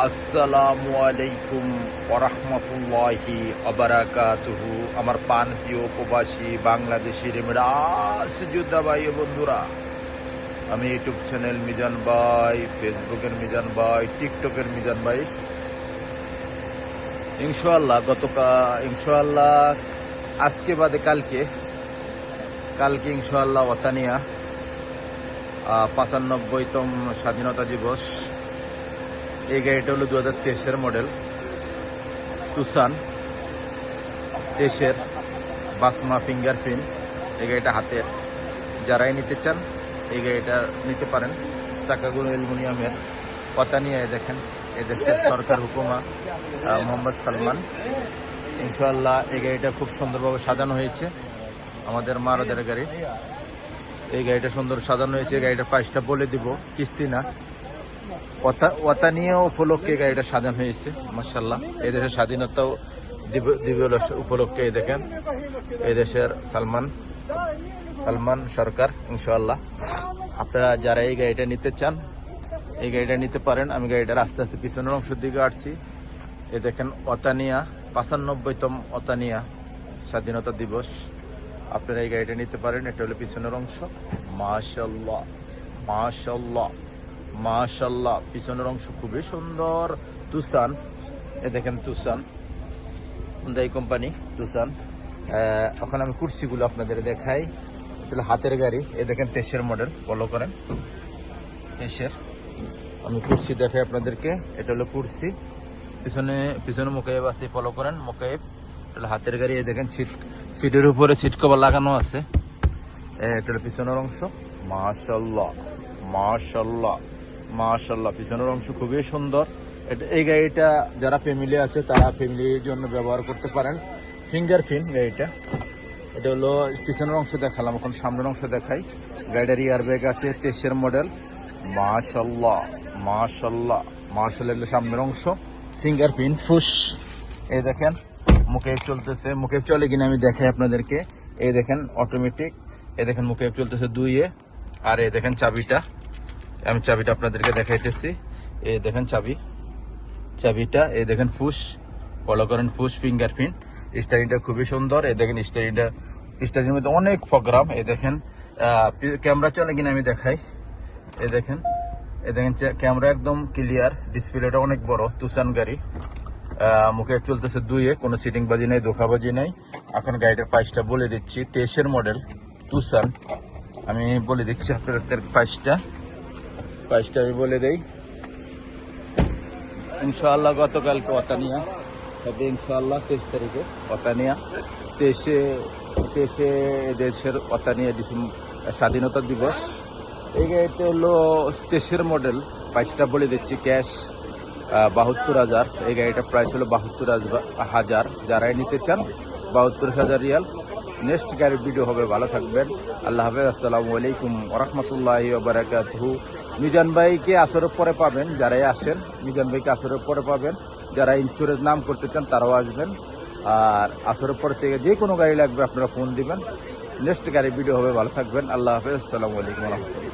আসসালামু আলাইকুম ওরহমতুল্লাহি আবারাকাতুহু। আমার পান প্রিয় প্রবাসী বাংলাদেশের মিরাজ যোদ্ধা ভাই ও বন্ধুরা, আমি ইউটিউব চ্যানেল মিজান ভাই, ফেসবুকের মিজান ভাই, টিকটকের মিজান ভাই। ইনশাআল্লাহ আজকে বাদে কালকে ইনশাআল্লাহ ওতানিয়া 95তম স্বাধীনতা দিবস। এই গাড়িটা হলো 2023-এর মডেল তুসান 23-এর বাসমা ফিঙ্গারপ্রিন্ট। এই গাড়িটা হাতের, যারাই নিতে চান এই গাড়িটা নিতে পারেন। চাকাগুলো অ্যালুমিনিয়ামের। কথা নিয়ে দেখেন এদেশের সরকার হুকুমা মোহাম্মদ সালমান। ইনশাআল্লাহ এই গাড়িটা খুব সুন্দরভাবে সাজানো হয়েছে, আমাদের মারদের গাড়ি। এই গাড়িটা সুন্দর সাজানো হয়েছে। এই গাড়িটার প্রাইসটা বলে দিব, কিস্তি না, ওয়াতানিয়া উপলক্ষে গাড়িটা সাজানো হয়েছে। মাশাআল্লাহ, এই দেশের স্বাধীনতা দিবস উপলক্ষে দেখেন এই দেশের সালমান সরকার। ইনশাআল্লাহ আপনারা যারা এই গাড়িটা নিতে চান এই গাড়িটা নিতে পারেন। আমি গাড়িটার আস্তে আস্তে পিছনের অংশের দিকে আসছি। এই দেখেন ওতানিয়া 95তম ওতানিয়া স্বাধীনতা দিবস। আপনারা এই গাড়িটা নিতে পারেন। এটা হলো পিছনের অংশ। মাশাআল্লাহ মাশাআল্লাহ মাশাআল্লাহ, পিছনের অংশ খুবই সুন্দর। তুসান, এ দেখেন তুসান, হুন্ডাই কোম্পানি তুসান। এখন আমি কুর্সিগুলো আপনাদের দেখাই। এটা হাতের গাড়ি। এ দেখেন 23-এর মডেল, ফলো করেন 23-এর। আমি কুর্সি দেখাই আপনাদেরকে। এটা হলো কুর্সি, পিছনে মোকাইব আছে, ফলো করেন মোকাইব। এটা হাতের গাড়ি। এ দেখেন সিটের উপরে সিট কভার লাগানো আছে। এটা হলো পিছনের অংশ। মাশাআল্লাহ মাশাআল্লাহ মাশাআল্লাহ, পিছনের অংশ খুবই সুন্দর। এই গাড়িটা যারা ফ্যামিলি আছে তারা ফ্যামিলির জন্য ব্যবহার করতে পারেন। ফিঙ্গারপ্রিন্ট গাড়িটা। এটা হলো পিছনের অংশ দেখালাম, এখন সামনের অংশ দেখাই। গাড়িটার ইয়ার ব্যাগ আছে, 23-এর মডেল। মাশাআল্লাহ মাশাআল্লাহ মাশাআল্লাহ, এগুলো সামনের অংশ। ফিঙ্গারপ্রিন্ট ফুস। এই দেখেন মুকেব চলতেছে। মুকেব চলে কিনা আমি দেখাই আপনাদেরকে। এই দেখেন অটোমেটিক। এই দেখেন মুকেব চলতেছে 2-এ। আর এই দেখেন চাবিটা, আমি চাবিটা আপনাদেরকে দেখাইতেছি। এই দেখেন চাবিটা। এই দেখেন ফুস, ফলো করেন ফুস ফিঙ্গারপ্রিন্ট। স্টারিংটা খুবই সুন্দর। এই দেখেন স্টারিংয়ের মধ্যে অনেক প্রোগ্রাম। এই দেখেন ক্যামেরা চলে কিনা আমি দেখাই। এই দেখেন ক্যামেরা একদম ক্লিয়ার, ডিসপ্লেটা অনেক বড়। তুসান গাড়ি। মুখে চলতেছে 2-এ, কোনো সিটিং বাজি নাই, ধোকাবাজি নাই। এখন গাড়িটার প্রাইসটা বলে দিচ্ছি। 23-এর মডেল তুসান। আমি বলে দিচ্ছি আপনাদের প্রাইসটা আমি বলে দেই। ইনশাআল্লাহ গতকালকে ওতানিয়া, তবে ইনশাআল্লাহ 23 তারিখে ওতানিয়া। 23-এ দেশের ওতানিয়া স্বাধীনতা দিবস। এই গাড়িটা হলো 23-এর মডেল। প্রাইসটা বলে দিচ্ছি, ক্যাশ 72,000। এই গাড়িটার প্রাইস হলো 72,000। যারাই নিতে চান 72,000 রিয়াল। নেক্সট গাড়ির ভিডিও হবে। ভালো থাকবেন। আল্লাহ হাফেজ। আসসালামু আলাইকুম ওরহমতুল্লাহি ওয়াবারাকাতুহু। মিজান ভাইকে আসরের পরে পাবেন, যারাই আসেন মিজান ভাইকে আসরের পরে পাবেন। যারা ইন্স্যুরেন্স নাম করতে চান তারাও আসবেন। আর আসরের পর থেকে যে কোনো গাড়ি লাগবে আপনারা ফোন দিবেন। নেক্সট গাড়ির ভিডিও হবে। ভালো থাকবেন। আল্লাহ হাফেজ। আসসালামু আলাইকুম ওরহমতুল্লাহ।